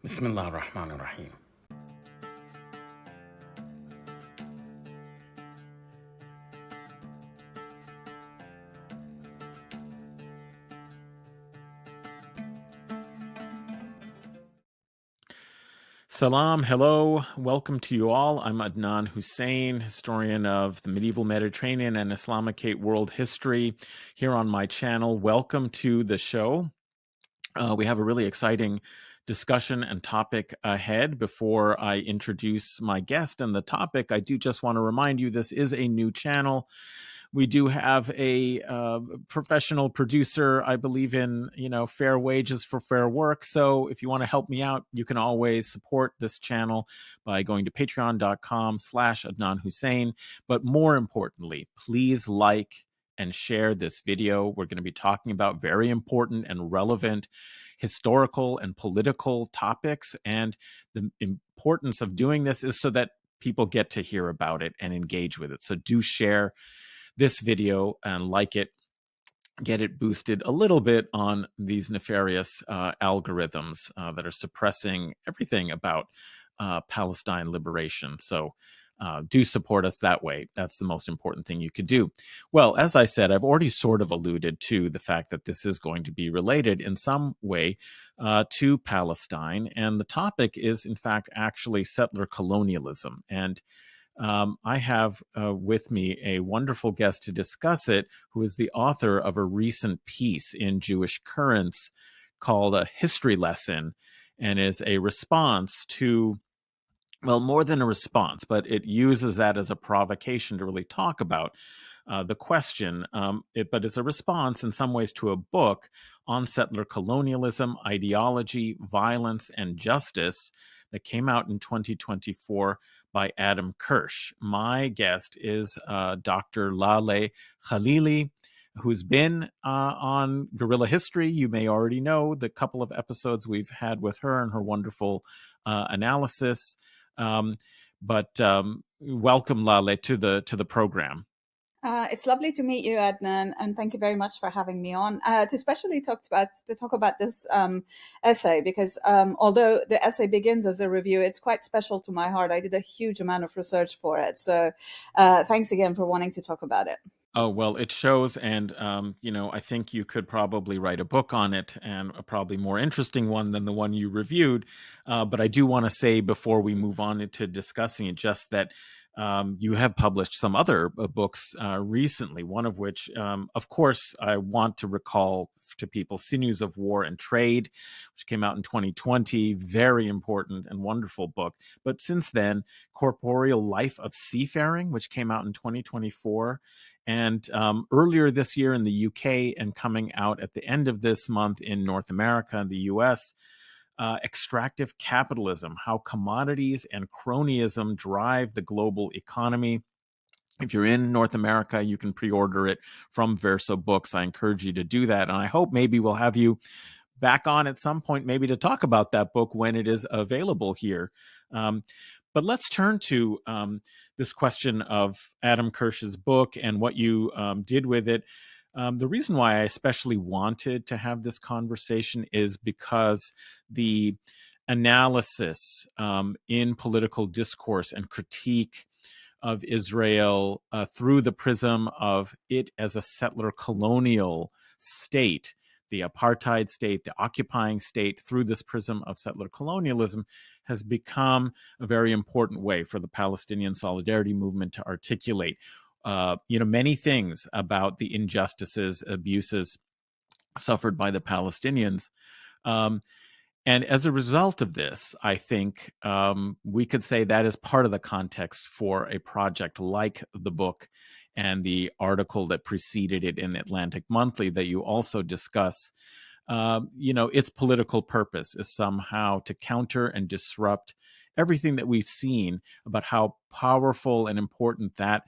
Bismillah ar-Rahman ar-Rahim. Salam, hello, welcome to you all. I'm Adnan Hussein, historian of the medieval Mediterranean and Islamicate world history here on my channel. Welcome to the show. We have a really exciting discussion and topic ahead. Before I introduce my guest and the topic, I do just want to remind you this is a new channel. We do have a professional producer. I believe in, fair wages for fair work. So if you want to help me out, you can always support this channel by going to patreon.com/Adnan Hussein. But more importantly, please like and share this video. We're going to be talking about very important and relevant historical and political topics. And the importance of doing this is so that people get to hear about it and engage with it. So do share this video and like it, get it boosted a little bit on these nefarious algorithms that are suppressing everything about Palestine liberation. So do support us that way. That's the most important thing you could do. Well, as I said, I've already sort of alluded to the fact that this is going to be related in some way to Palestine. And the topic is, in fact, actually settler colonialism. And I have with me a wonderful guest to discuss it, who is the author of a recent piece in Jewish Currents called A History Lesson, and is a response to, well, more than a response, but it uses that as a provocation to really talk about the question. But it's a response in some ways to a book on settler colonialism, ideology, violence, and justice that came out in 2024 by Adam Kirsch. My guest is Dr. Laleh Khalili, who's been on Guerrilla History. You may already know the couple of episodes we've had with her and her wonderful analysis. But welcome, Laleh, to the program. It's lovely to meet you, Adnan, and thank you very much for having me on to especially talk about this essay, because although the essay begins as a review, it's quite special to my heart. I did a huge amount of research for it, so thanks again for wanting to talk about it. Oh, well, it shows, and I think you could probably write a book on it, and a probably more interesting one than the one you reviewed. But I do want to say before we move on into discussing it, just that you have published some other books recently, one of which, of course, I want to recall to people, Sinews of War and Trade, which came out in 2020, very important and wonderful book. But since then, Corporeal Life of Seafaring, which came out in 2024, and earlier this year in the UK, and coming out at the end of this month in North America and the US, Extractive Capitalism, How Commodities and Cronyism Drive the Global Economy. If you're in North America, you can pre-order it from Verso Books. I encourage you to do that. And I hope maybe we'll have you back on at some point, maybe to talk about that book when it is available here. But let's turn to this question of Adam Kirsch's book and what you did with it. The reason why I especially wanted to have this conversation is because the analysis in political discourse and critique of Israel through the prism of it as a settler colonial state, the apartheid state, the occupying state, through this prism of settler colonialism, has become a very important way for the Palestinian solidarity movement to articulate many things about the injustices, abuses suffered by the Palestinians. And as a result of this, I think we could say that is part of the context for a project like the book and the article that preceded it in Atlantic Monthly that you also discuss. Its political purpose is somehow to counter and disrupt everything that we've seen about how powerful and important that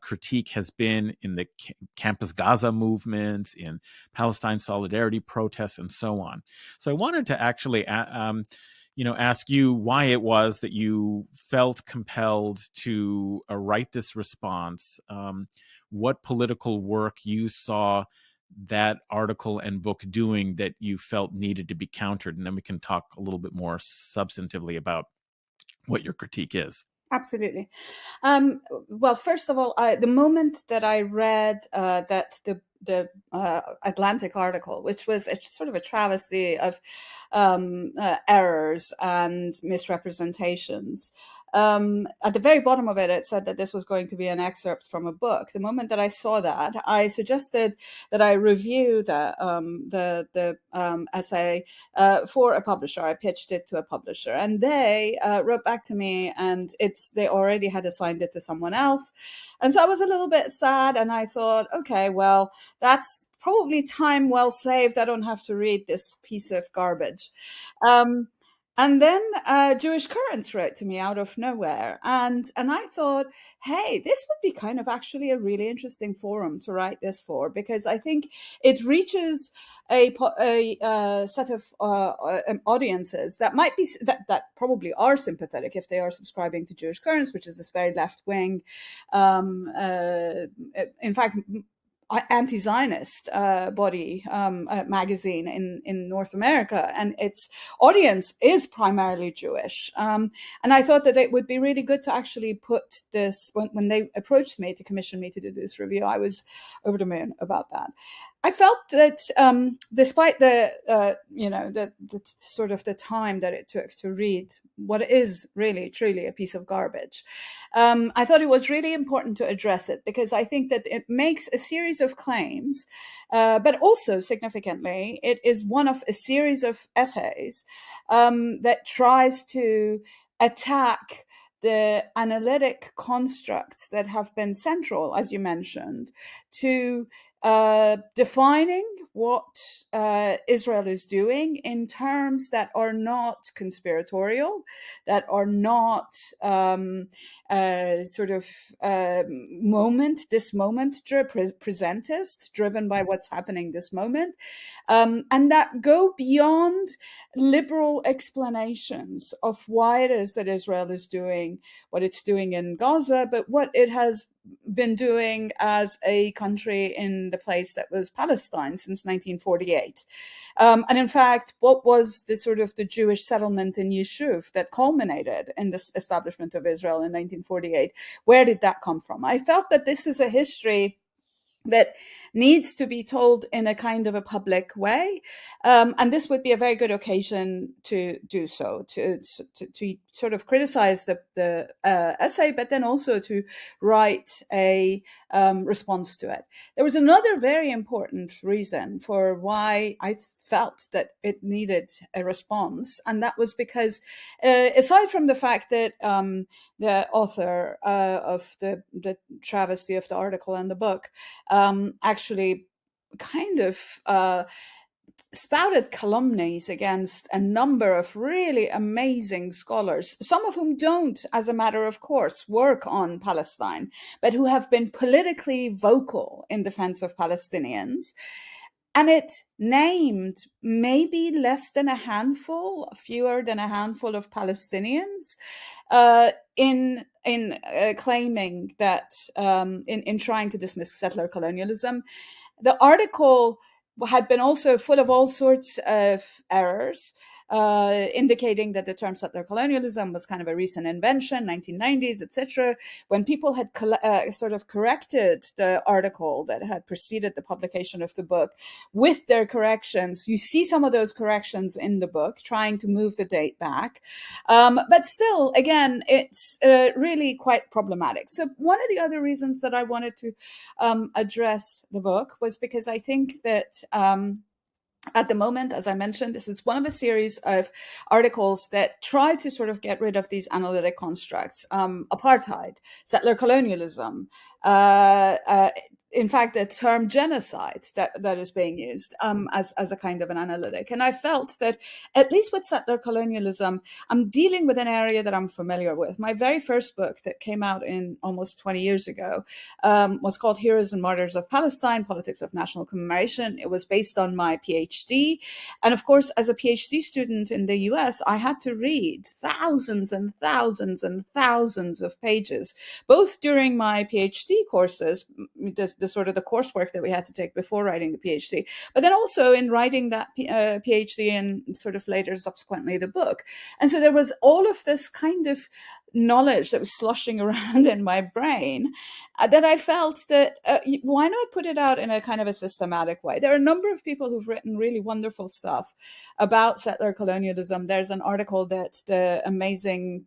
critique has been in the Campus Gaza movements, in Palestine solidarity protests, and so on. So I wanted to actually, ask you why it was that you felt compelled to write this response, what political work you saw that article and book doing that you felt needed to be countered? And then we can talk a little bit more substantively about what your critique is. Absolutely. Well, first of all, the moment that I read that the Atlantic article, which was sort of a travesty of errors and misrepresentations, at the very bottom of it, it said that this was going to be an excerpt from a book. The moment that I saw that, I suggested that I review the essay for a publisher. I pitched it to a publisher, and they wrote back to me, and they already had assigned it to someone else. And so I was a little bit sad, and I thought, okay, well, that's probably time well saved. I don't have to read this piece of garbage. Um, and then Jewish Currents wrote to me out of nowhere, and I thought, hey, this would be kind of actually a really interesting forum to write this for, because I think it reaches a set of audiences that might be that probably are sympathetic if they are subscribing to Jewish Currents, which is this very left wing, in fact, anti-Zionist body magazine in North America, and its audience is primarily Jewish. And I thought that it would be really good to actually put this, when they approached me to commission me to do this review, I was over the moon about that. I felt that despite the sort of the time that it took to read what is really truly a piece of garbage, I thought it was really important to address it, because I think that it makes a series of claims, but also significantly, it is one of a series of essays that tries to attack the analytic constructs that have been central, as you mentioned, to defining what Israel is doing in terms that are not conspiratorial, that are not sort of this moment presentist, driven by what's happening this moment, and that go beyond liberal explanations of why it is that Israel is doing what it's doing in Gaza, but what it has been doing as a country in the place that was Palestine since 1948. And in fact, what was the sort of the Jewish settlement in Yishuv that culminated in the establishment of Israel in 1948? Where did that come from? I felt that this is a history that needs to be told in a kind of a public way. And this would be a very good occasion to do so, to sort of criticize the essay, but then also to write a response to it. There was another very important reason for why I felt that it needed a response, and that was because aside from the fact that the author of the travesty of the article and the book actually kind of spouted calumnies against a number of really amazing scholars, some of whom don't, as a matter of course, work on Palestine, but who have been politically vocal in defense of Palestinians. And it named maybe less than a handful, fewer than a handful of Palestinians in claiming that, in trying to dismiss settler colonialism. The article had been also full of all sorts of errors, indicating that the term settler colonialism was kind of a recent invention, 1990s, etc. When people had sort of corrected the article that had preceded the publication of the book with their corrections, you see some of those corrections in the book, trying to move the date back. But still, again, it's really quite problematic. So one of the other reasons that I wanted to address the book was because I think that at the moment, as I mentioned, this is one of a series of articles that try to sort of get rid of these analytic constructs, apartheid, settler colonialism, in fact, the term genocide that is being used as a kind of an analytic. And I felt that, at least with settler colonialism, I'm dealing with an area that I'm familiar with. My very first book that came out in almost 20 years ago was called Heroes and Martyrs of Palestine, Politics of National Commemoration. It was based on my PhD. And of course, as a PhD student in the US, I had to read thousands and thousands and thousands of pages, both during my PhD PhD courses, the sort of the coursework that we had to take before writing the PhD, but then also in writing that PhD and sort of later subsequently the book. And so there was all of this kind of knowledge that was sloshing around in my brain that I felt that why not put it out in a kind of a systematic way? There are a number of people who've written really wonderful stuff about settler colonialism. There's an article that the amazing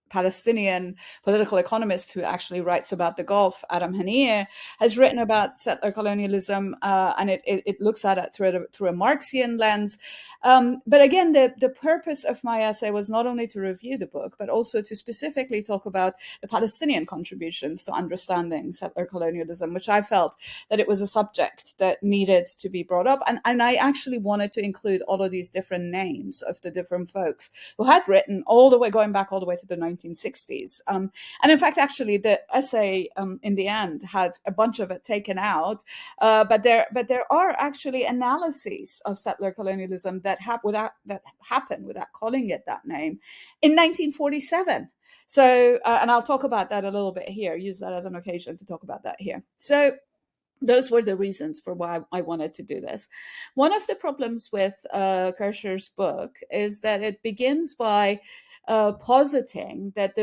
Palestinian political economist who actually writes about the Gulf, Adam Haniyeh, has written about settler colonialism, and it looks at it through a Marxian lens. But again, the purpose of my essay was not only to review the book, but also to specifically talk about the Palestinian contributions to understanding settler colonialism, which I felt that it was a subject that needed to be brought up. And I actually wanted to include all of these different names of the different folks who had written going back all the way to the 1960s. And in fact, actually, the essay in the end had a bunch of it taken out, but there are actually analyses of settler colonialism that happened without calling it that name in 1947. So, and I'll talk about that a little bit here, use that as an occasion to talk about that here. So those were the reasons for why I wanted to do this. One of the problems with Kirscher's book is that it begins by positing that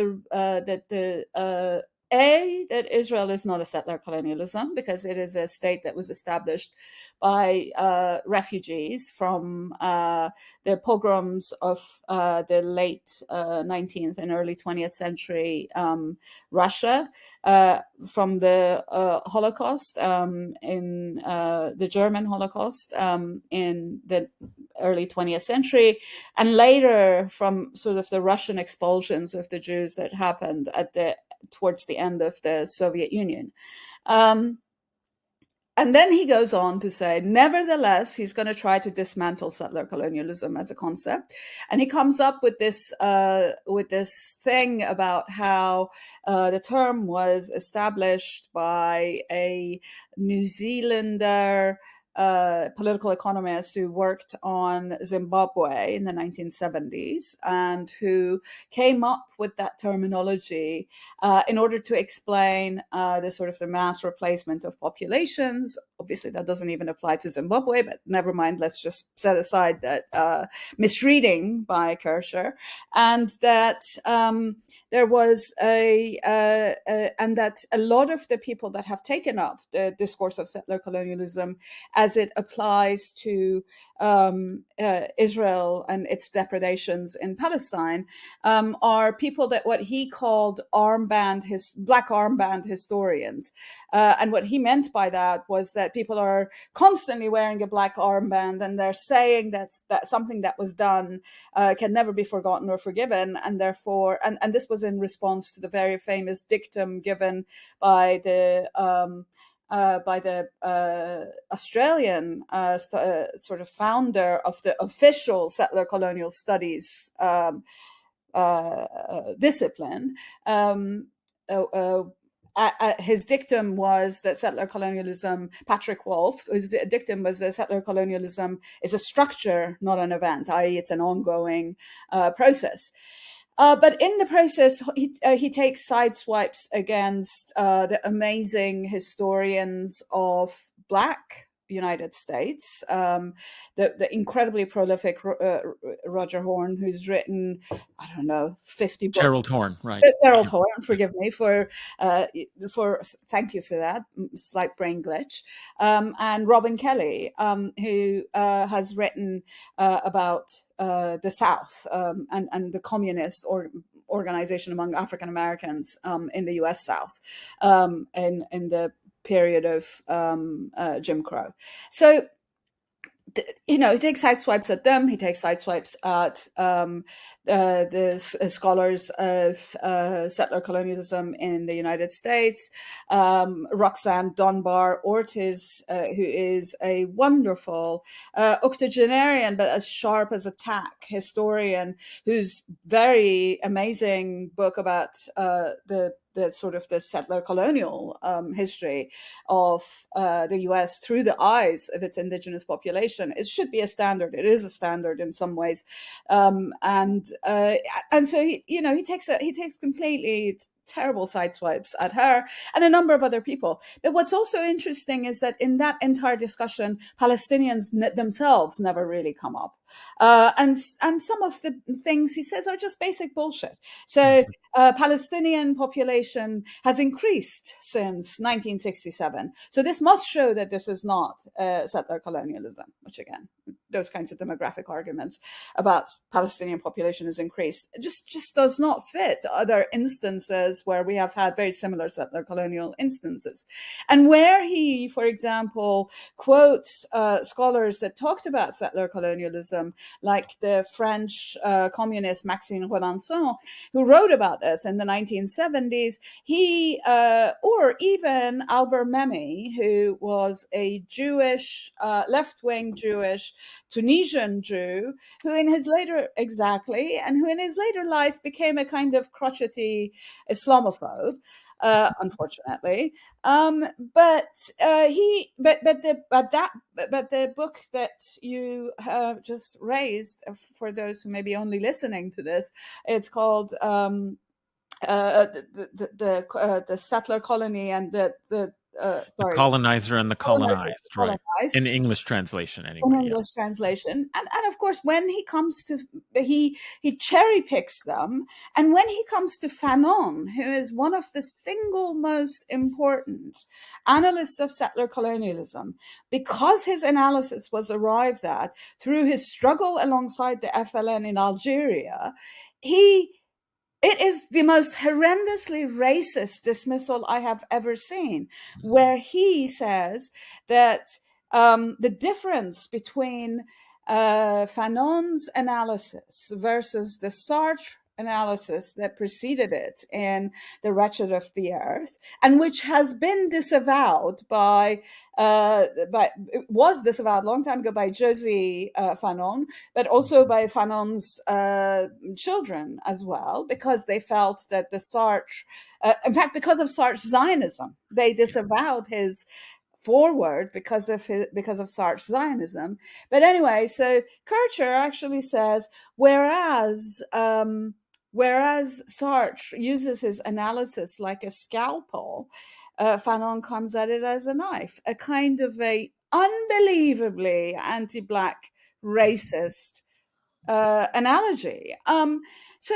that Israel is not a settler colonialism because it is a state that was established by refugees from the pogroms of the late 19th and early 20th century Russia, from the Holocaust, in the German Holocaust in the early 20th century, and later from sort of the Russian expulsions of the Jews that happened towards the end of the Soviet Union. And then he goes on to say, nevertheless, he's going to try to dismantle settler colonialism as a concept. And he comes up with this thing about how the term was established by a New Zealander political economist who worked on Zimbabwe in the 1970s and who came up with that terminology in order to explain the sort of the mass replacement of populations. Obviously, that doesn't even apply to Zimbabwe, but never mind. Let's just set aside that misreading by Kirscher, and that there was and that a lot of the people that have taken up the discourse of settler colonialism as it applies to Israel and its depredations in Palestine are people that what he called black armband historians. And what he meant by that was that people are constantly wearing a black armband and they're saying that something that was done can never be forgotten or forgiven. And therefore, and this was in response to the very famous dictum given by the Australian sort of founder of the official settler colonial studies discipline. His dictum was that settler colonialism, Patrick Wolf, his dictum was that settler colonialism is a structure, not an event, i.e. it's an ongoing process. But in the process, he takes sideswipes against the amazing historians of Black United States, the incredibly prolific Roger Horn, who's written, I don't know, 50 books. Gerald Horn, right? Gerald Horn, forgive me for thank you for that slight brain glitch. And Robin Kelly, who has written about the South and the communist organization among African Americans in the U.S. South in the period of Jim Crow. So, he takes side swipes at them. He takes side swipes at the scholars of settler colonialism in the United States. Roxanne Dunbar Ortiz, who is a wonderful octogenarian, but as sharp as a tack historian, whose very amazing book about the sort of the settler colonial history of the U.S. through the eyes of its indigenous population. It should be a standard. It is a standard in some ways, and so he takes completely terrible sideswipes at her and a number of other people. But what's also interesting is that in that entire discussion, Palestinians themselves never really come up. And some of the things he says are just basic bullshit. So Palestinian population has increased since 1967. So this must show that this is not settler colonialism, which again, those kinds of demographic arguments about Palestinian population has increased just does not fit other instances where we have had very similar settler colonial instances. And where he, for example, quotes scholars that talked about settler colonialism, like the French communist Maxime Relançon, who wrote about this in the 1970s, he, or even Albert Memmi, who was a Jewish, left-wing Jewish Tunisian Jew, who in his later life became a kind of crotchety Islamophobe, unfortunately. But the book that you just raised, for those who may be only listening to this, it's called the settler colony and the colonizer and the colonized, right? In English translation, anyway. In English translation, and of course, when he comes to he cherry picks them, and when he comes to Fanon, who is one of the single most important analysts of settler colonialism, because his analysis was arrived at through his struggle alongside the FLN in Algeria, it is the most horrendously racist dismissal I have ever seen, where he says that the difference between Fanon's analysis versus the Sartre analysis that preceded it in The Wretched of the Earth, and which has been disavowed it was disavowed a long time ago by Josie Fanon, but also by Fanon's children as well, because they felt that the Sartre, in fact, because of Sartre's Zionism, they disavowed his forward because of Sartre Zionism. But anyway, so Kircher actually says, whereas Sartre uses his analysis like a scalpel, Fanon comes at it as a knife, a kind of a unbelievably anti-Black racist analogy. So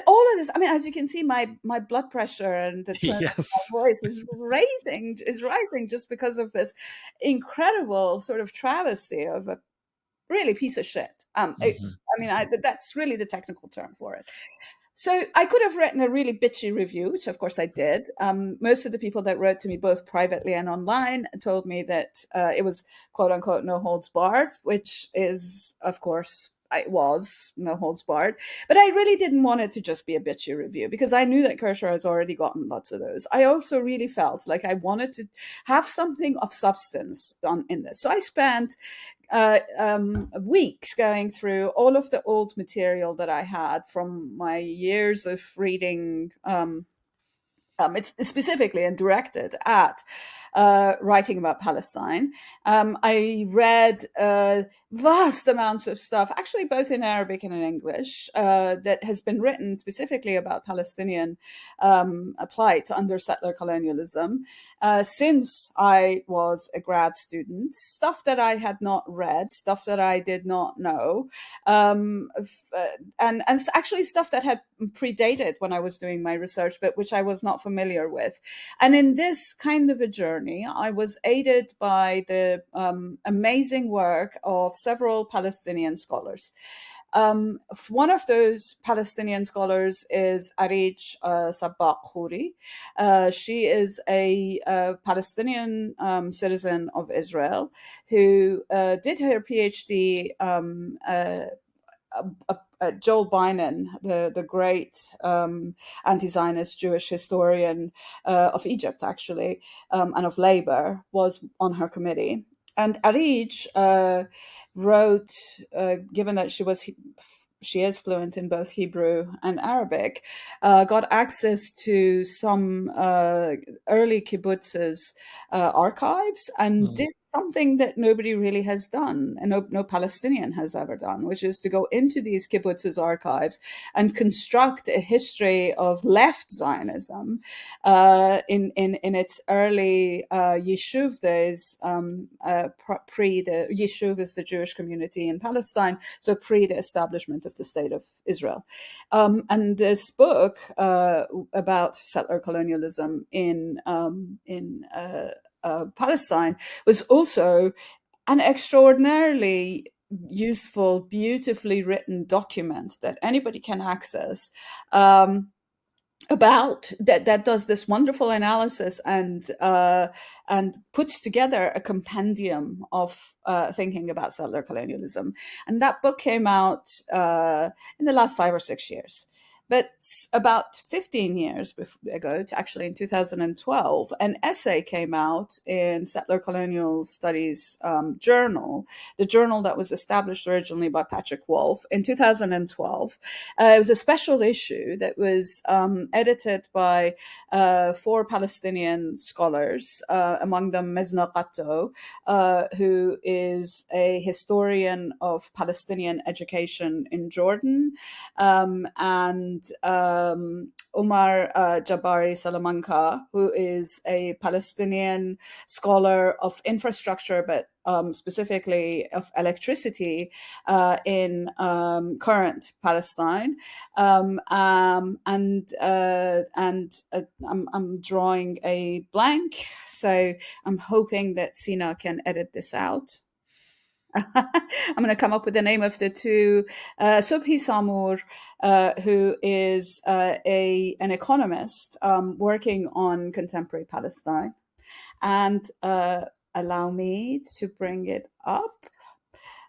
all of this, I mean, as you can see, my blood pressure and the tone of my voice is rising just because of this incredible sort of travesty of a really piece of shit. That's really the technical term for it. So I could have written a really bitchy review, which of course I did. Most of the people that wrote to me both privately and online told me that it was quote unquote no holds barred, which is, of course, it was no holds barred. But I really didn't want it to just be a bitchy review, because I knew that Kircher has already gotten lots of those. I also really felt like I wanted to have something of substance in this. So I spent weeks going through all of the old material that I had from my years of reading. It's specifically and directed at writing about Palestine. I read vast amounts of stuff, actually both in Arabic and in English, that has been written specifically about Palestinian plight under settler colonialism since I was a grad student. Stuff that I had not read, stuff that I did not know, and actually stuff that had predated when I was doing my research, but which I was not familiar with. And in this kind of a journey, I was aided by the amazing work of several Palestinian scholars. One of those Palestinian scholars is Arij Sabbaq Khouri. She is a Palestinian citizen of Israel who did her PhD Joel Beinan, the great anti-Zionist Jewish historian of Egypt, actually, and of labor, was on her committee. And Arij wrote, given that she is fluent in both Hebrew and Arabic, got access to some early kibbutz's archives and did something that nobody really has done, and no Palestinian has ever done, which is to go into these kibbutz's archives and construct a history of left Zionism in its early Yishuv days, pre the Yishuv is the Jewish community in Palestine, so pre the establishment of the state of Israel. And this book about settler colonialism in Palestine was also an extraordinarily useful, beautifully written document that anybody can access, about that does this wonderful analysis and puts together a compendium of thinking about settler colonialism. And that book came out in the last 5 or 6 years. But about 15 years ago, actually in 2012, an essay came out in Settler Colonial Studies journal, the journal that was established originally by Patrick Wolf in 2012. It was a special issue that was edited by 4 Palestinian scholars, among them Mezna Qatto, who is a historian of Palestinian education in Jordan, and Umar Jabari Salamanca, who is a Palestinian scholar of infrastructure, but specifically of electricity in current Palestine. And I'm drawing a blank, so I'm hoping that Sina can edit this out. I'm going to come up with the name of the two. Subhi Samur, who is an economist working on contemporary Palestine. And allow me to bring it up.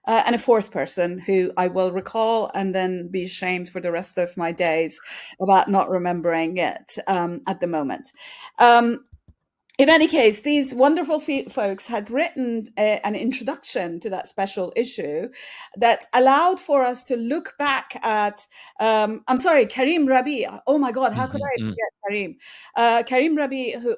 And a fourth person who I will recall and then be ashamed for the rest of my days about not remembering it at the moment. In any case, these wonderful folks had written an introduction to that special issue that allowed for us to look back at, I'm sorry, Karim Rabi. Oh my God, how could I forget Karim? Karim Rabi, who,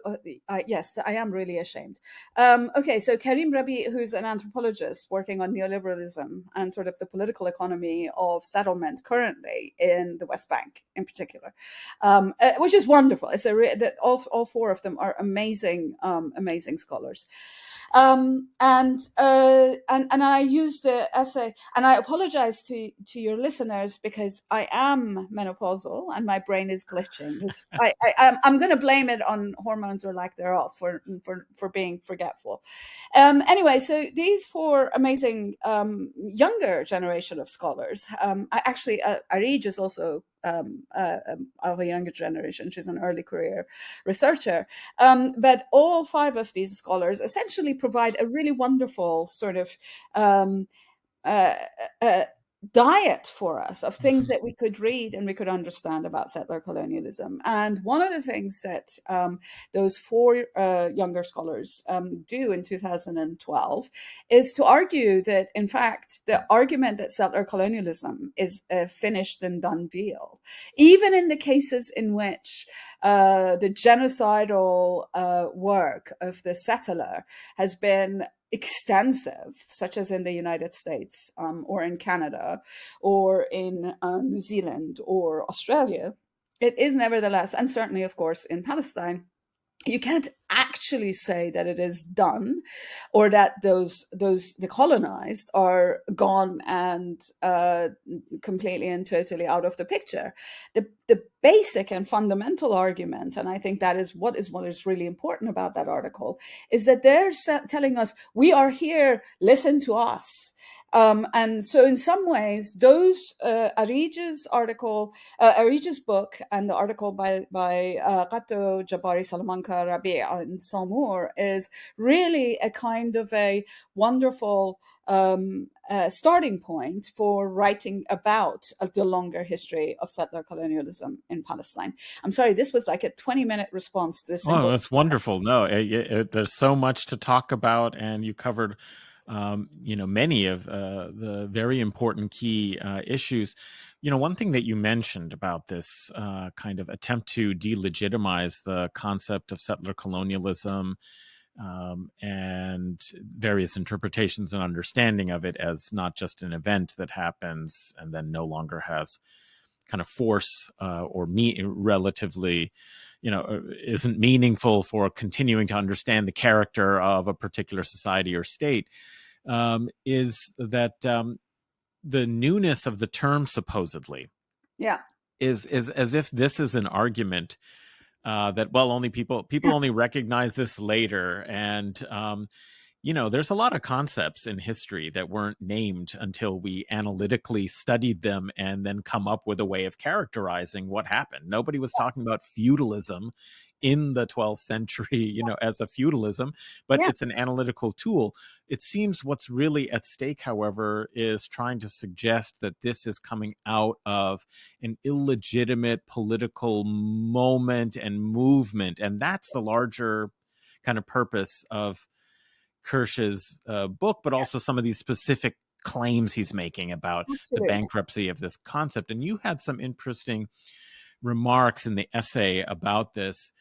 yes, I am really ashamed. Okay, so Karim Rabi, who's an anthropologist working on neoliberalism and sort of the political economy of settlement currently in the West Bank in particular, which is wonderful. It's that all 4 of them are amazing scholars, and I used the essay, and I apologize to your listeners because I am menopausal and my brain is glitching. I'm going to blame it on hormones or lack thereof for being forgetful. Anyway, so these 4 amazing younger generation of scholars. Arij is also of a younger generation. She's an early career researcher. But all 5 of these scholars essentially provide a really wonderful sort of diet for us of things that we could read and we could understand about settler colonialism. And one of the things that those 4 younger scholars do in 2012 is to argue that, in fact, the argument that settler colonialism is a finished and done deal, even in the cases in which the genocidal work of the settler has been extensive, such as in the United States or in Canada or in New Zealand or Australia, it is nevertheless, and certainly, of course, in Palestine, you can't actually say that it is done or that the colonized are gone and completely and totally out of the picture. The basic and fundamental argument, and I think that is what is really important about that article, is that they're telling us, we are here, listen to us. And so in some ways, those Arij's article, Arij's book, and the article by Qatto, Jabari, Salamanca, Rabi, and Samur is really a kind of a wonderful starting point for writing about the longer history of settler colonialism in Palestine. I'm sorry, this was like a 20-minute response to a simple... Oh, that's wonderful. No, there's so much to talk about, and you covered many of the very important key issues. One thing that you mentioned about this kind of attempt to delegitimize the concept of settler colonialism and various interpretations and understanding of it as not just an event that happens and then no longer has kind of force or relatively, isn't meaningful for continuing to understand the character of a particular society or state, is that the newness of the term supposedly Yeah. is as if this is an argument that, well, only people only recognize this later, and there's a lot of concepts in history that weren't named until we analytically studied them and then come up with a way of characterizing what happened. Nobody was talking about feudalism in the 12th century, as a feudalism, but Yeah. it's an analytical tool. It seems what's really at stake, however, is trying to suggest that this is coming out of an illegitimate political moment and movement. And that's the larger kind of purpose of Kirsch's book, but also some of these specific claims he's making about the Absolutely. bankruptcy of this concept. And you had some interesting remarks in the essay about this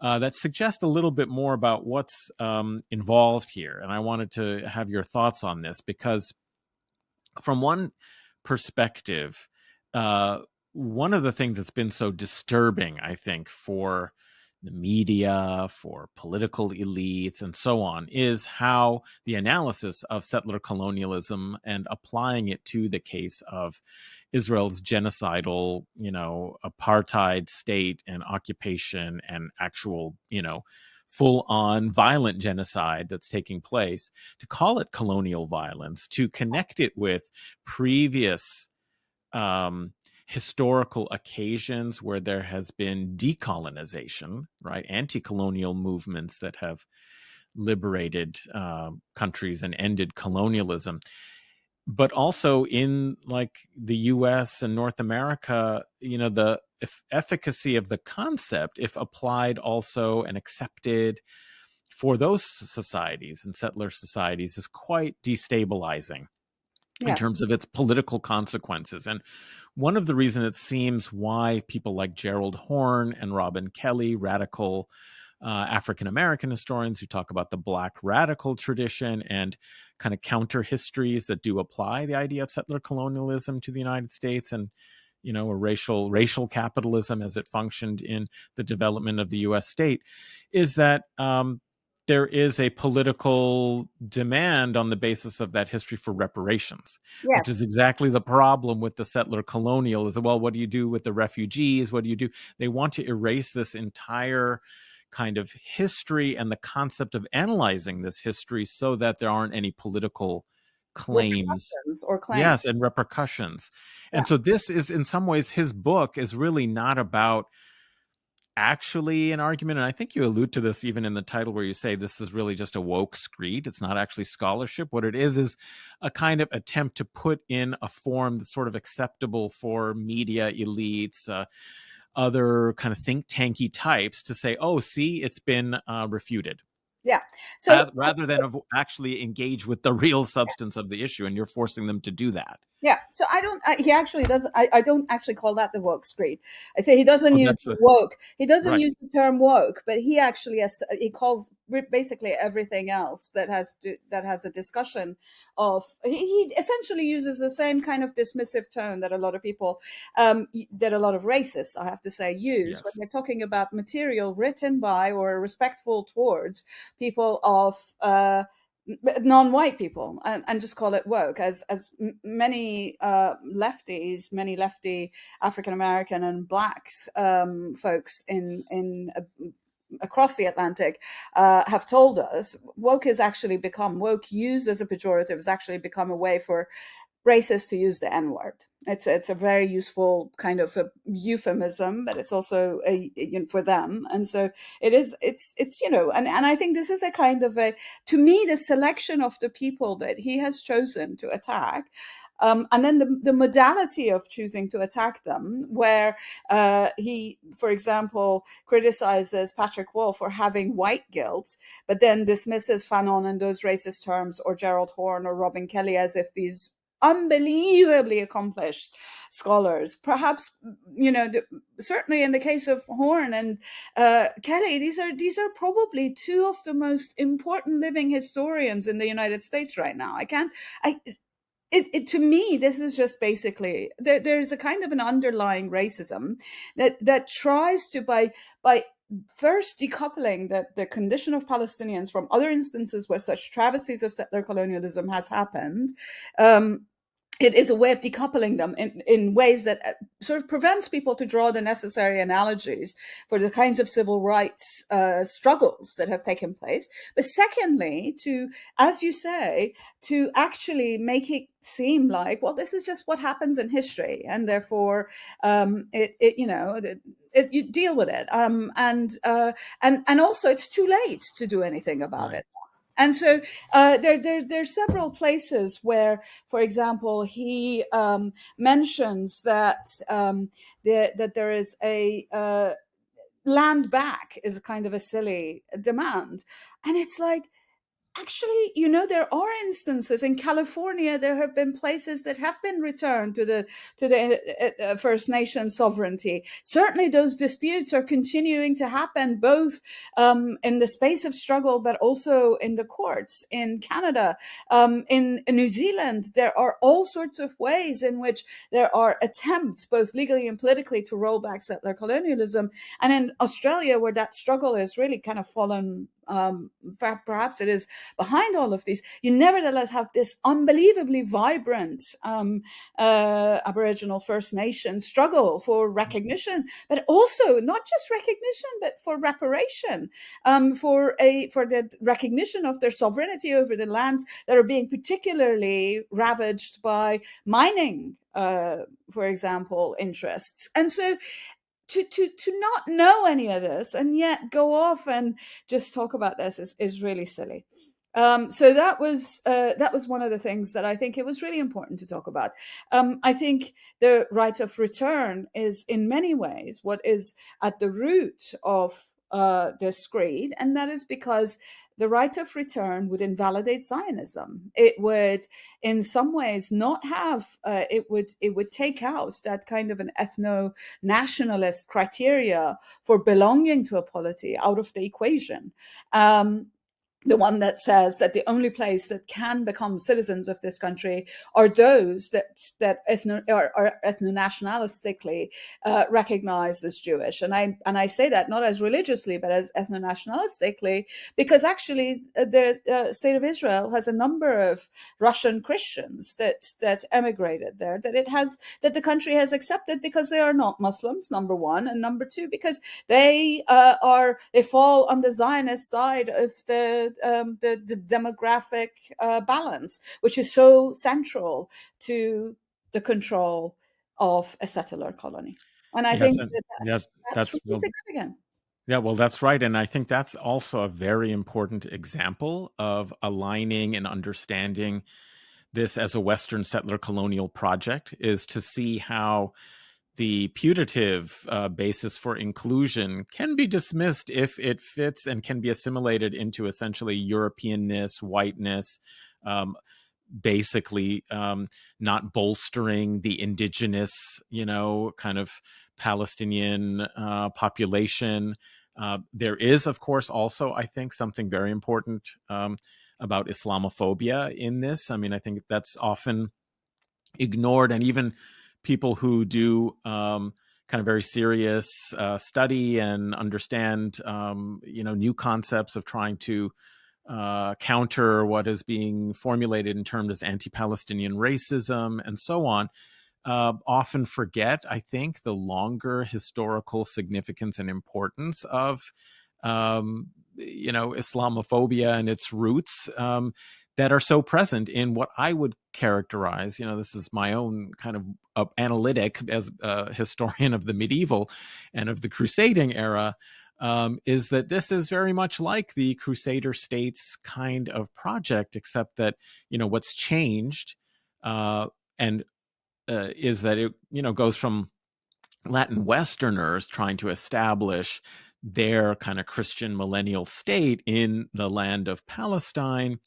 that suggest a little bit more about what's involved here. And I wanted to have your thoughts on this, because from one perspective, one of the things that's been so disturbing, I think, for the media, for political elites, and so on, is how the analysis of settler colonialism and applying it to the case of Israel's genocidal, apartheid state and occupation and actual, full-on violent genocide that's taking place, to call it colonial violence, to connect it with previous historical occasions where there has been decolonization, right? Anti-colonial movements that have liberated countries and ended colonialism. But also in like the US and North America, the efficacy of the concept, if applied also and accepted for those societies and settler societies, is quite destabilizing in Yes. terms of its political consequences. And one of the reasons it seems why people like Gerald Horne and Robin Kelly, radical African-American historians who talk about the Black radical tradition and kind of counter histories that do apply the idea of settler colonialism to the United States and, a racial capitalism as it functioned in the development of the U.S. state, is that there is a political demand on the basis of that history for reparations, which is Yes. exactly the problem with the settler colonial. Is, well, what do you do with the refugees? What do you do? They want to erase this entire kind of history and the concept of analyzing this history so that there aren't any political claims. Repercussions or claims. Yes, and repercussions. Yeah. And so this is, in some ways, his book is really not about actually an argument, and I think you allude to this even in the title where you say this is really just a woke screed. It's not actually scholarship. What it is a kind of attempt to put in a form that's sort of acceptable for media elites, other kind of think tanky types, to say, oh, see, it's been refuted. Yeah. So Rather than actually engage with the real substance of the issue, and you're forcing them to do that. yeah, so he actually doesn't. I don't actually call that the woke screed. I say he doesn't use woke. He doesn't right. use the term woke, but he actually he calls basically everything else that has a discussion of. He essentially uses the same kind of dismissive tone that a lot of people, that a lot of racists, I have to say, use when they're talking about material written by or respectful towards people of. Non-white people, and just call it woke, as many lefties, many lefty African-American and blacks folks in across the Atlantic have told us. Woke used as a pejorative has actually become a way for racists to use the N-word. It's a very useful kind of a euphemism, but it's also for them. And so it's and I think this is a kind of to me, the selection of the people that he has chosen to attack. And then the modality of choosing to attack them, where he, for example, criticizes Patrick Wolf for having white guilt, but then dismisses Fanon and those racist terms, or Gerald Horne or Robin Kelly, as if these unbelievably accomplished scholars. Perhaps, certainly in the case of Horn and Kelly, these are probably two of the most important living historians in the United States right now. To me, this is just basically there's a kind of an underlying racism that tries to, by first decoupling the condition of Palestinians from other instances where such travesties of settler colonialism has happened. It is a way of decoupling them in ways that sort of prevents people to draw the necessary analogies for the kinds of civil rights struggles that have taken place. But secondly, to, as you say, to actually make it seem like, well, this is just what happens in history, and therefore you deal with it, and also it's too late to do anything about it. And so there's several places where, for example, he mentions that that there is a land back is kind of a silly demand, and it's like, actually, there are instances in California. There have been places that have been returned to the First Nation sovereignty. Certainly, those disputes are continuing to happen, both in the space of struggle, but also in the courts. In Canada, in New Zealand, there are all sorts of ways in which there are attempts, both legally and politically, to roll back settler colonialism. And in Australia, where that struggle is really kind of fallen, perhaps it is behind all of these, you nevertheless have this unbelievably vibrant Aboriginal First Nation struggle for recognition, but also not just recognition, but for reparation, for the recognition of their sovereignty over the lands that are being particularly ravaged by mining, for example, interests. And so to not know any of this and yet go off and just talk about this is really silly. So that was one of the things that I think it was really important to talk about. I think the right of return is in many ways what is at the root of this creed, and that is because the right of return would invalidate Zionism. It would, in some ways, not have. It would take out that kind of an ethno-nationalist criteria for belonging to a polity out of the equation. The one that says that the only place that can become citizens of this country are those that are ethno-nationalistically recognized as Jewish. And I say that not as religiously, but as ethno-nationalistically, because actually the state of Israel has a number of Russian Christians that emigrated there, that the country has accepted because they are not Muslims, number one, and number two, because they fall on the Zionist side of the demographic balance, which is so central to the control of a settler colony. And I think that's really significant. Yeah, well, that's right. And I think that's also a very important example of aligning and understanding this as a Western settler colonial project, is to see how the putative basis for inclusion can be dismissed if it fits and can be assimilated into essentially Europeanness, whiteness, basically not bolstering the indigenous, kind of Palestinian population. There is, of course, also, I think, something very important about Islamophobia in this. I mean, I think that's often ignored, and even people who do kind of very serious study and understand, new concepts of trying to counter what is being formulated in terms as anti-Palestinian racism and so on, often forget, I think, the longer historical significance and importance of, Islamophobia and its roots, that are so present in what I would characterize, this is my own kind of analytic as a historian of the medieval and of the Crusading era, is that this is very much like the Crusader states kind of project, except that, what's changed and is that it, goes from Latin Westerners trying to establish their kind of Christian millennial state in the land of Palestine,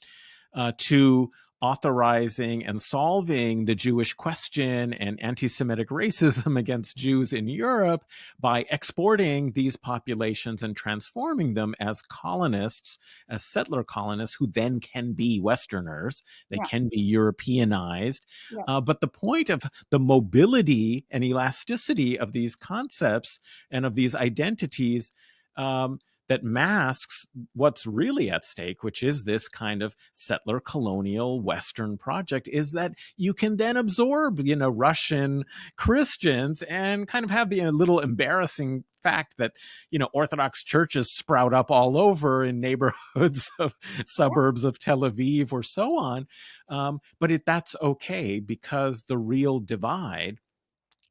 to authorizing and solving the Jewish question and anti-Semitic racism against Jews in Europe by exporting these populations and transforming them as colonists, as settler colonists, who then can be Westerners. They Yeah. can be Europeanized. Yeah. But the point of the mobility and elasticity of these concepts and of these identities that masks what's really at stake, which is this kind of settler colonial Western project, is that you can then absorb, Russian Christians and kind of have the little embarrassing fact that, Orthodox churches sprout up all over in neighborhoods of suburbs of Tel Aviv or so on. But that's okay, because the real divide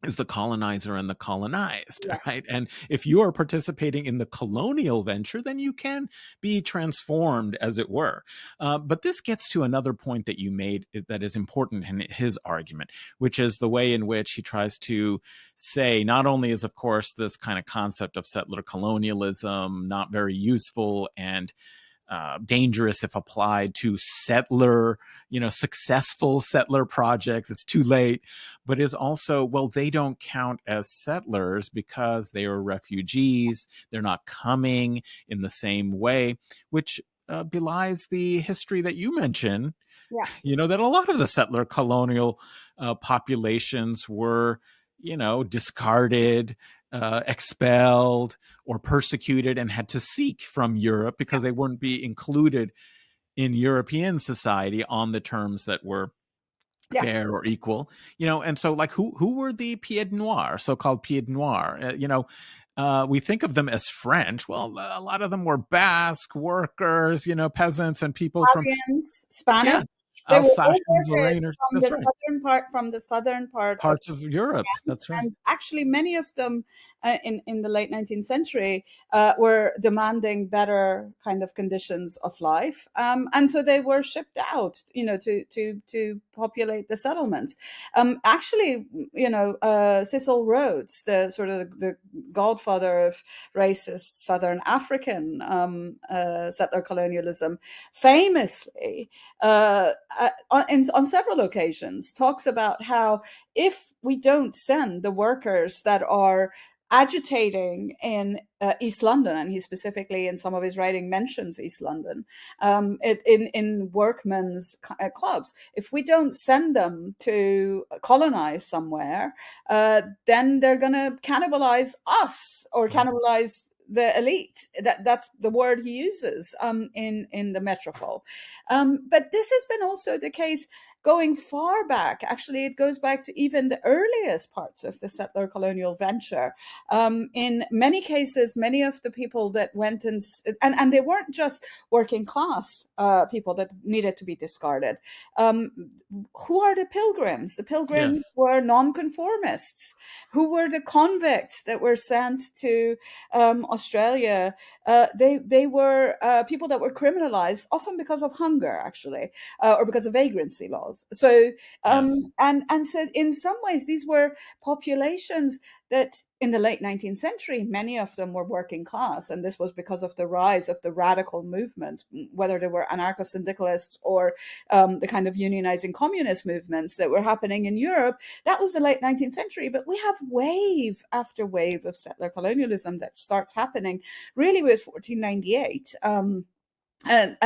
is the colonizer and the colonized, Yes. right? And if you are participating in the colonial venture, then you can be transformed, as it were. But this gets to another point that you made that is important in his argument, which is the way in which he tries to say, not only is, of course, this kind of concept of settler colonialism not very useful and dangerous if applied to successful settler projects. It's too late, but is also, well, they don't count as settlers because they are refugees. They're not coming in the same way, which belies the history that you mentioned. Yeah. That a lot of the settler colonial populations were, discarded, expelled, or persecuted, and had to seek from Europe because they wouldn't be included in European society on the terms that were fair or equal. And so, like, who were the Pied Noirs, so-called Pied Noirs? We think of them as French. Well, a lot of them were Basque workers, peasants and people from Italians, Spanish. yeah, They were all Alsatians, workers Lorrainers. from That's the right. southern part of Parts of Europe. France. That's right. And actually, many of them in the late 19th century were demanding better kind of conditions of life, and so they were shipped out, to populate the settlements. Actually, Cecil Rhodes, the sort of the godfather of racist Southern African settler colonialism, famously on several occasions talks about how if we don't send the workers that are agitating in East London, and he specifically in some of his writing mentions East London, in workmen's clubs, if we don't send them to colonize somewhere, then they're going to cannibalize us or cannibalize the elite. That's the word he uses in the metropole. But this has been also the case going far back. Actually, it goes back to even the earliest parts of the settler colonial venture. In many cases, many of the people that went and they weren't just working class people that needed to be discarded. Who are the pilgrims? The pilgrims were nonconformists. Who were the convicts that were sent to Australia? They were people that were criminalized, often because of hunger, actually, or because of vagrancy laws. So, and so in some ways, these were populations that in the late 19th century, many of them were working class. And this was because of the rise of the radical movements, whether they were anarcho-syndicalists or the kind of unionizing communist movements that were happening in Europe. That was the late 19th century. But we have wave after wave of settler colonialism that starts happening really with 1498. And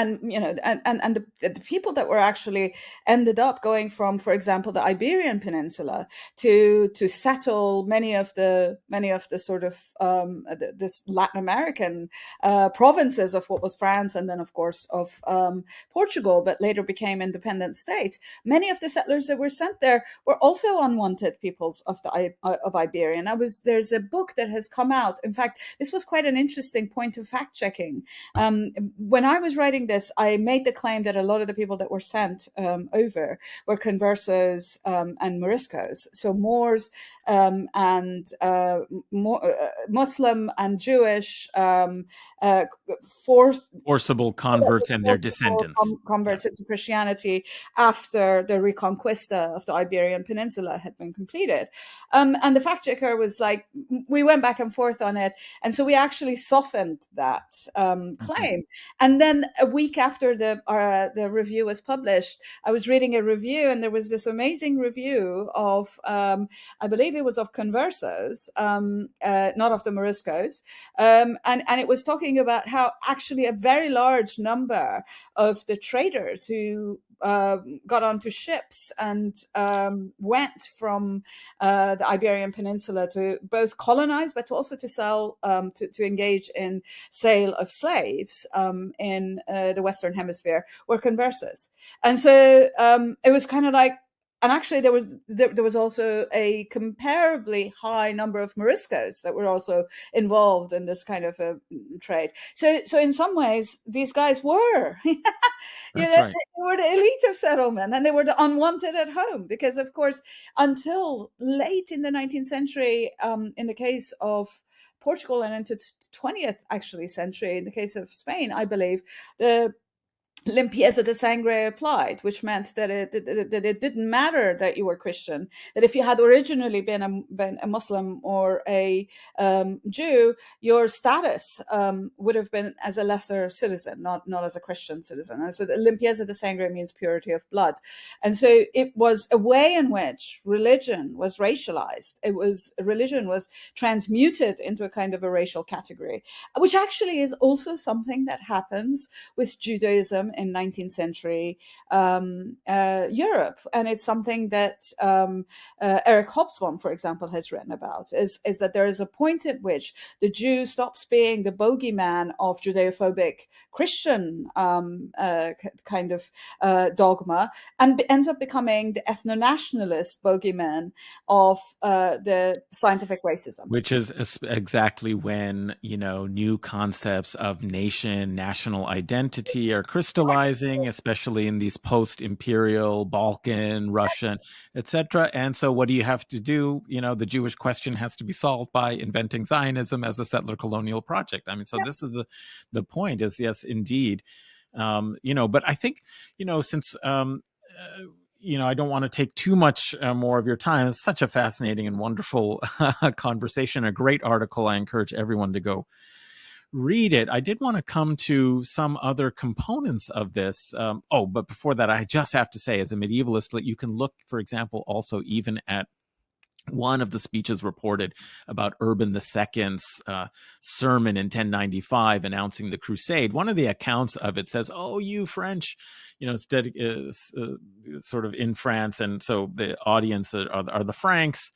the people that were actually ended up going from, for example, the Iberian Peninsula to settle many of the sort of this Latin American provinces of what was France, and then of course of Portugal, but later became independent states. Many of the settlers that were sent there were also unwanted peoples of Iberia. There's a book that has come out. In fact, this was quite an interesting point of fact checking. When I was writing this, I made the claim that a lot of the people that were sent over were conversos and Moriscos, so Moors and Muslim and Jewish forcible converts and their descendants. Converts into Christianity after the Reconquista of the Iberian Peninsula had been completed. And the fact checker was like, we went back and forth on it. And so we actually softened that claim. And then then a week after the review was published, I was reading a review, and there was this amazing review of, I believe it was of Conversos, not of the Moriscos, and it was talking about how actually a very large number of the traders who got onto ships and went from the Iberian Peninsula to both colonize, but also to sell, to engage in sale of slaves in the Western Hemisphere, were conversos. And so it was kind of like, and actually there was also a comparably high number of Moriscos that were also involved in this kind of a trade. So in some ways, these guys were That's right. they were the elite of settlement, and they were the unwanted at home, because of course until late in the 19th century, in the case of Portugal, and into 20th actually century in the case of Spain, I believe, the limpieza de sangre applied, which meant that it didn't matter that you were Christian, that if you had originally been a Muslim or a Jew, your status would have been as a lesser citizen, not as a Christian citizen. And so the limpieza de sangre means purity of blood. And so it was a way in which religion was racialized. Religion was transmuted into a kind of a racial category, which actually is also something that happens with Judaism in 19th century Europe. And it's something that Eric Hobsbawm, for example, has written about, is that there is a point at which the Jew stops being the bogeyman of Judeophobic Christian kind of dogma, and ends up becoming the ethno-nationalist bogeyman of the scientific racism. Which is exactly when, new concepts of nation, national identity are crystallizing, especially in these post-imperial, Balkan, Russian, etc. And so what do you have to do? The Jewish question has to be solved by inventing Zionism as a settler colonial project. I mean, so this is the point is, yes, indeed. But I think, since I don't want to take too much more of your time. It's such a fascinating and wonderful conversation, a great article. I encourage everyone to go read it. I did want to come to some other components of this. But before that, I just have to say, as a medievalist, that you can look, for example, also even at one of the speeches reported about Urban II's sermon in 1095 announcing the crusade. One of the accounts of it says, "Oh, you French," it's sort of in France, and so the audience are the Franks.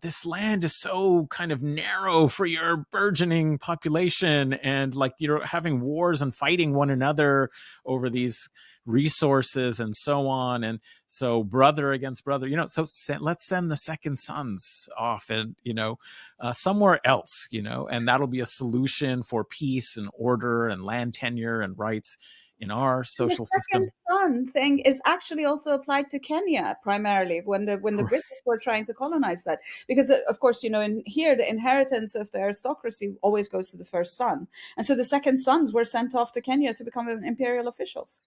This land is so kind of narrow for your burgeoning population, and like you're having wars and fighting one another over these resources and so on, and so brother against brother, let's send the second sons off and somewhere else, and that'll be a solution for peace and order and land tenure and rights in our social system. The second son thing is actually also applied to Kenya primarily when the British were trying to colonize that, because of course in here the inheritance of the aristocracy always goes to the first son, and so the second sons were sent off to Kenya to become imperial officials.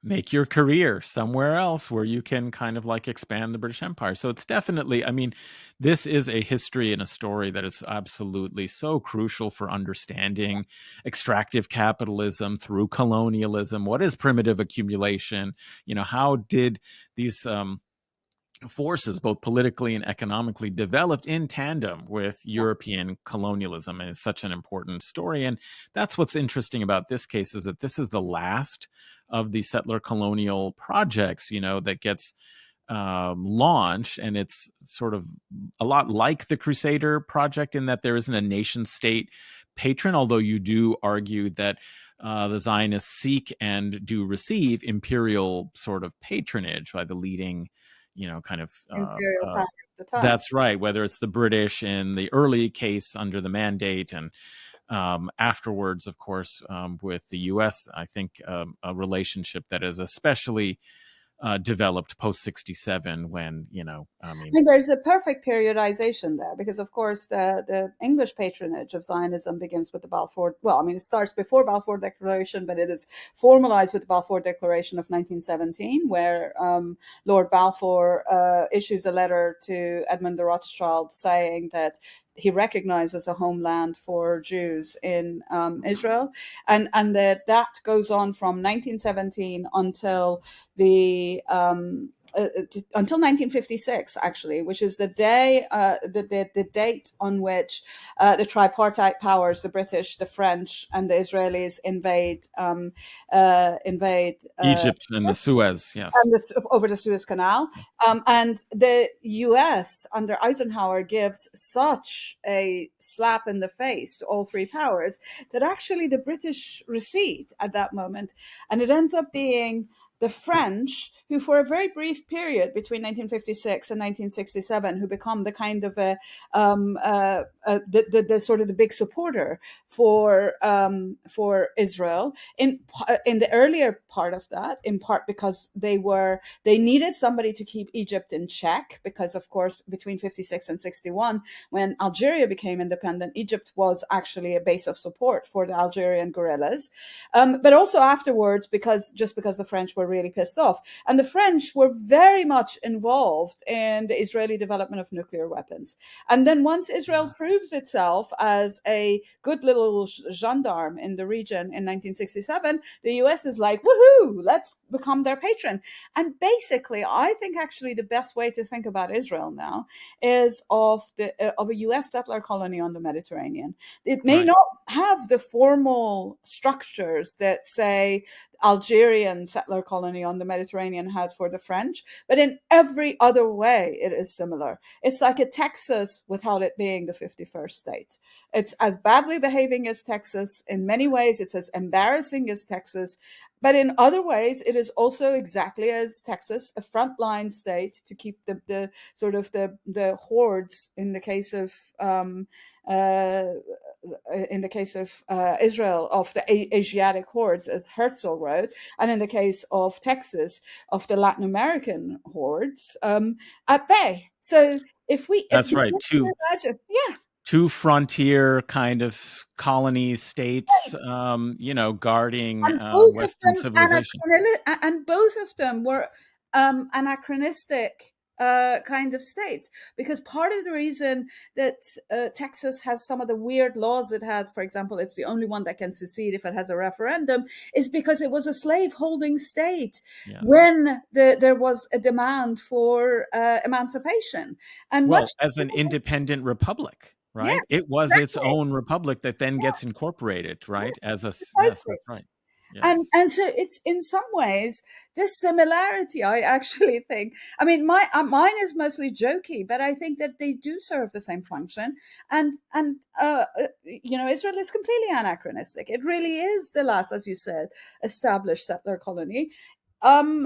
Make your career somewhere else where you can kind of like expand the British Empire. So it's definitely, this is a history and a story that is absolutely so crucial for understanding extractive capitalism through colonialism. What is primitive accumulation? How did these forces, both politically and economically, developed in tandem with European colonialism? And it's such an important story. And that's what's interesting about this case, is that this is the last of the settler colonial projects, that gets launched. And it's sort of a lot like the Crusader project in that there isn't a nation state patron, although you do argue that the Zionists seek and do receive imperial sort of patronage by the leading kind of Imperial power at the time. That's right. Whether it's the British in the early case under the Mandate, and afterwards, of course, with the U.S., I think a relationship that is especially developed post 67 when, I mean, there's a perfect periodization there, because of course the English patronage of Zionism begins with the Balfour, it starts before Balfour Declaration, but it is formalized with the Balfour Declaration of 1917, where Lord Balfour issues a letter to Edmund de Rothschild saying that he recognized as a homeland for Jews in Israel, and that goes on from 1917 until the until 1956, actually, which is the day, the date on which the tripartite powers, the British, the French, and the Israelis invade Egypt and the Suez, yes. and over the Suez Canal. And the US under Eisenhower gives such a slap in the face to all three powers that actually the British recede at that moment. And it ends up being the French, who for a very brief period between 1956 and 1967, who become the kind of the sort of the big supporter for Israel in the earlier part of that, in part because they needed somebody to keep Egypt in check, because of course between 56 and 61, when Algeria became independent, Egypt was actually a base of support for the Algerian guerrillas, but also afterwards because the French were really pissed off. And the French were very much involved in the Israeli development of nuclear weapons. And then once Israel proves itself as a good little gendarme in the region in 1967, the US is like, woohoo, let's become their patron. And basically, I think actually the best way to think about Israel now is of a US settler colony on the Mediterranean. It may not have the formal structures that, say, Algerian settler colony on the Mediterranean had for the French, but in every other way it is similar. It's like a Texas without it being the 51st state. It's as badly behaving as Texas. In many ways, it's as embarrassing as Texas. But in other ways, it is also exactly as Texas, a frontline state to keep the sort of the hordes in the case of Israel, of the Asiatic hordes, as Herzl wrote, and in the case of Texas, of the Latin American hordes, at bay. So That's right. Two frontier kind of colony states, guarding Western civilization. And both of them were anachronistic kind of states, because part of the reason that Texas has some of the weird laws it has, for example, it's the only one that can secede if it has a referendum, is because it was a slave-holding state when there was a demand for emancipation. And as an independent republic. Right. Yes, it was its own republic that then gets incorporated, right? Yes, that's right. Yes. And so it's in some ways this similarity, I actually think, I mean, mine is mostly jokey, but I think that they do serve the same function. And Israel is completely anachronistic. It really is the last, as you said, established settler colony. Or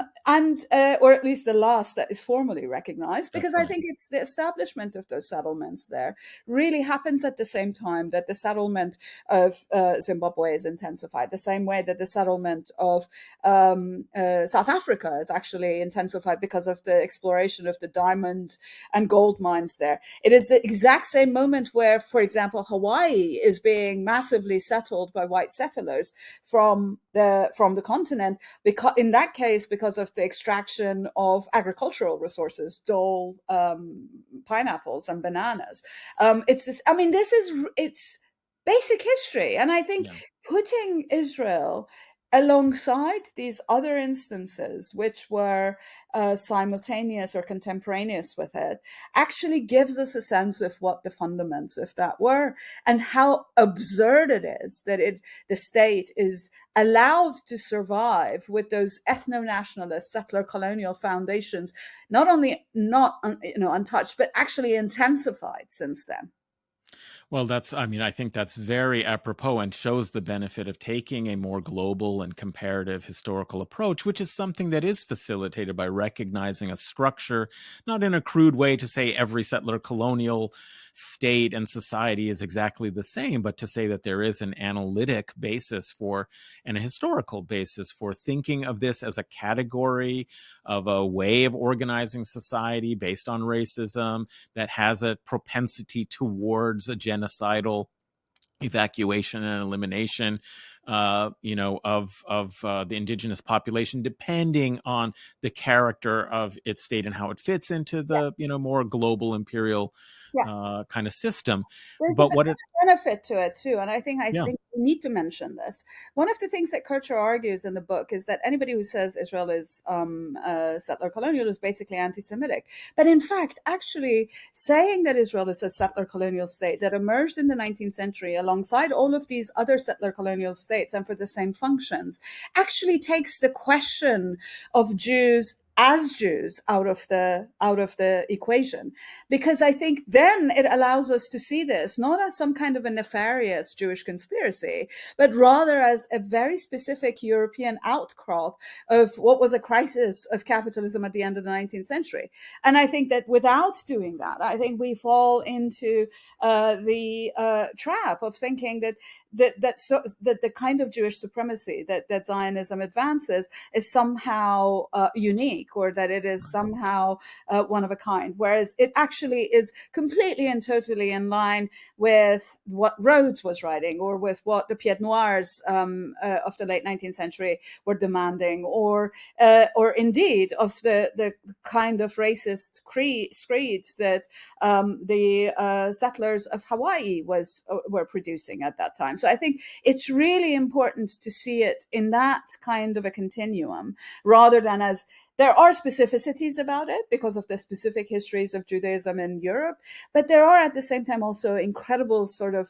at least the last that is formally recognized, because I think it's the establishment of those settlements there really happens at the same time that the settlement of Zimbabwe is intensified, the same way that the settlement of South Africa is actually intensified because of the exploration of the diamond and gold mines there. It is the exact same moment where, for example, Hawaii is being massively settled by white settlers from the continent, because in that case, because of the extraction of agricultural resources, dole, pineapples, and bananas. It's basic history, and I think putting Israel alongside these other instances, which were simultaneous or contemporaneous with it, actually gives us a sense of what the fundaments of that were, and how absurd it is that the state is allowed to survive with those ethno-nationalist settler colonial foundations, not only not untouched, but actually intensified since then. Well, I think that's very apropos and shows the benefit of taking a more global and comparative historical approach, which is something that is facilitated by recognizing a structure, not in a crude way to say every settler colonial state and society is exactly the same, but to say that there is an analytic basis and a historical basis for thinking of this as a category of a way of organizing society based on racism that has a propensity towards a genocidal evacuation and elimination, of the indigenous population, depending on the character of its state and how it fits into Yeah, the more global imperial yeah. kind of system. There's a But what it, benefit to it too, and I yeah, think we need to mention this. One of the things that Kircher argues in the book is that anybody who says Israel is settler colonial is basically anti-Semitic. But in fact, actually saying that Israel is a settler colonial state that emerged in the 19th century alongside all of these other settler colonial states and for the same functions actually takes the question of Jews as Jews out of the equation, because I think then it allows us to see this not as some kind of a nefarious Jewish conspiracy, but rather as a very specific European outcrop of what was a crisis of capitalism at the end of the 19th century. And I think that without doing that, I think we fall into the trap of thinking that the kind of Jewish supremacy that Zionism advances is somehow unique, or that it is somehow one of a kind, whereas it actually is completely and totally in line with what Rhodes was writing, or with what the Pied Noirs of the late 19th century were demanding, or indeed of the kind of racist creeds that the settlers of Hawaii were producing at that time. So I think it's really important to see it in that kind of a continuum, rather than as there are specificities about it because of the specific histories of Judaism in Europe, but there are at the same time also incredible sort of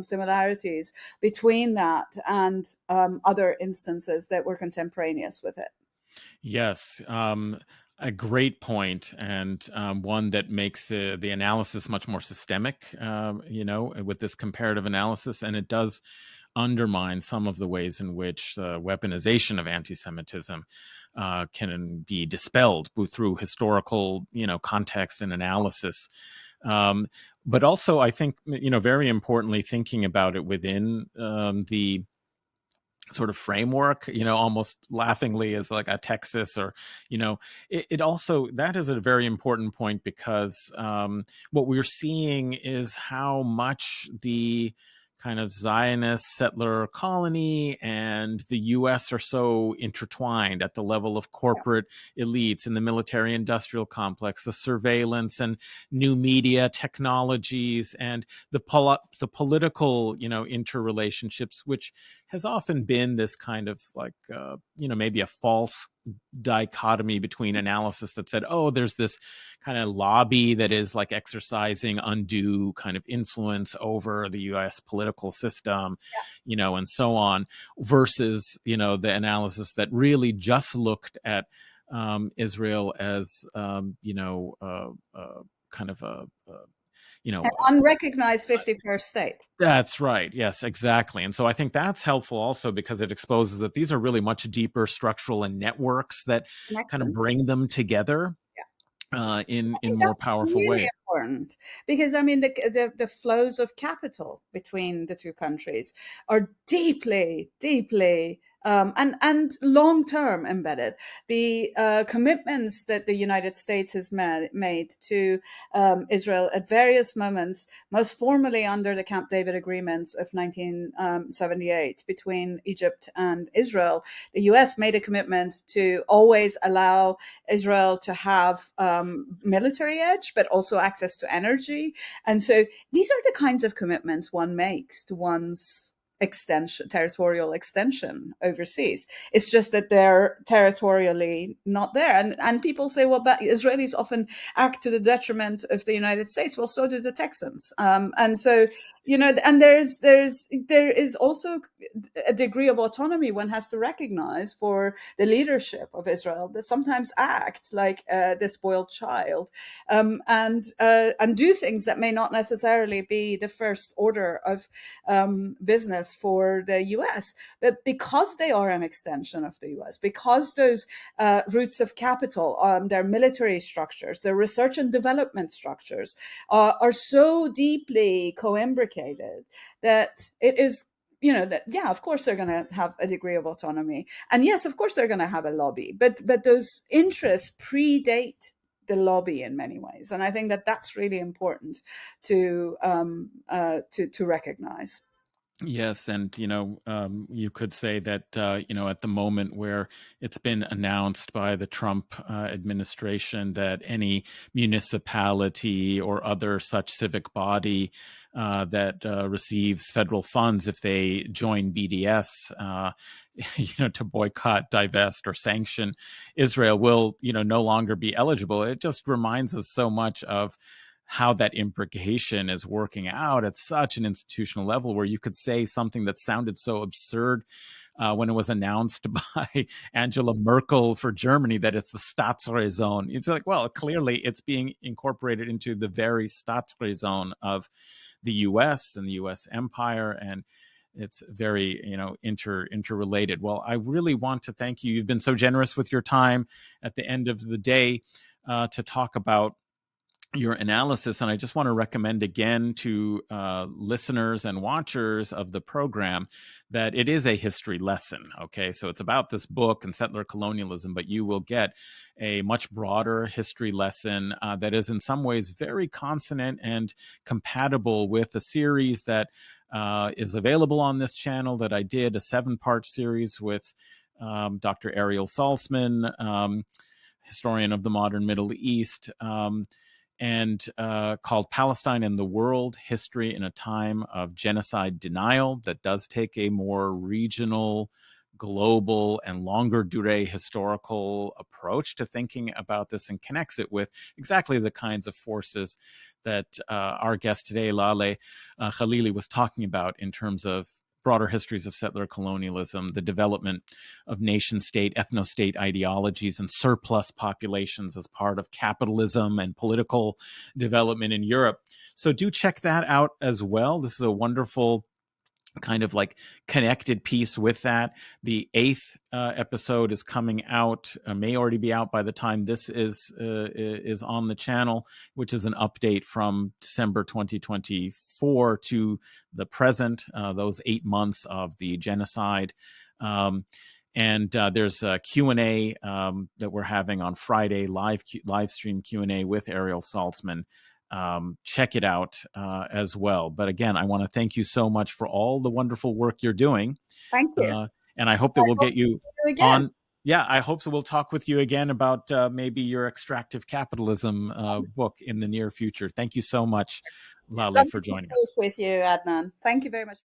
similarities between that and other instances that were contemporaneous with it. yes, a great point, and one that makes the analysis much more systemic, with this comparative analysis, and it does undermine some of the ways in which the weaponization of anti-Semitism can be dispelled through historical, context and analysis. But also, I think, very importantly, thinking about it within the sort of framework, almost laughingly as like a Texas, or, it also, that is a very important point, because what we're seeing is how much the kind of Zionist settler colony and the US are so intertwined at the level of corporate elites in the military industrial complex, the surveillance and new media technologies, and the political, interrelationships, which has often been this kind of like, maybe a false dichotomy between analysis that said, oh, there's this kind of lobby that is like exercising undue kind of influence over the US political system, and so on, versus, the analysis that really just looked at Israel as, kind of An unrecognized 51st state. that's right. Yes, exactly. And so I think that's helpful also, because it exposes that these are really much deeper structural and networks that kind of Connections. bring them together in more That's powerful really ways. important, because I mean the flows of capital between the two countries are deeply, deeply and long term embedded. The commitments that the United States has made to Israel at various moments, most formally under the Camp David agreements of 1978 between Egypt and Israel, the US made a commitment to always allow Israel to have military edge, but also access to energy. And so these are the kinds of commitments one makes to one's territorial extension overseas. It's just that they're territorially not there. And people say, well, but Israelis often act to the detriment of the United States. Well, so do the Texans. And so, and there is also a degree of autonomy one has to recognize for the leadership of Israel that sometimes act like the spoiled child, and do things that may not necessarily be the first order of business for the US, but because they are an extension of the US, because those roots of capital, their military structures, their research and development structures are so deeply co-imbricated that it is, that, yeah, of course they're going to have a degree of autonomy, and yes, of course they're going to have a lobby, but those interests predate the lobby in many ways, and I think that that's really important to recognize. Yes, and you could say that at the moment where it's been announced by the Trump administration that any municipality or other such civic body that receives federal funds, if they join BDS, to boycott, divest, or sanction Israel, will no longer be eligible. It just reminds us so much of how that imbrication is working out at such an institutional level, where you could say something that sounded so absurd when it was announced by Angela Merkel for Germany that it's the Staatsräson. It's like, well, clearly it's being incorporated into the very Staatsräson of the US and the US empire, and it's very interrelated. Well, I really want to thank you. You've been so generous with your time at the end of the day to talk about your analysis. And I just want to recommend again to listeners and watchers of the program that it is a history lesson. Okay, so it's about this book and settler colonialism, but you will get a much broader history lesson that is in some ways very consonant and compatible with the series that is available on this channel that I did, a 7-part series with Dr. Ariel Salzman, historian of the modern Middle East, and called Palestine and the World, History in a Time of Genocide Denial, that does take a more regional, global, and longer durée historical approach to thinking about this, and connects it with exactly the kinds of forces that our guest today, Laleh Khalili, was talking about in terms of broader histories of settler colonialism, the development of nation-state, ethno-state ideologies, and surplus populations as part of capitalism and political development in Europe. So do check that out as well. This is a wonderful kind of like connected piece with that. The 8th episode is coming out, may already be out by the time this is on the channel, which is an update from December 2024 to the present, those 8 months of the genocide. And there's a Q&A that we're having on Friday, live stream Q&A with Ariel Salzman. Check it out as well. But again, I want to thank you so much for all the wonderful work you're doing. Thank you. And I hope that I we'll hope get to you see you again. on. Yeah, I hope so. We'll talk with you again about maybe your extractive capitalism book in the near future. Thank you so much, Laleh, Lovely for to joining speak us. with you, Adnan. Thank you very much.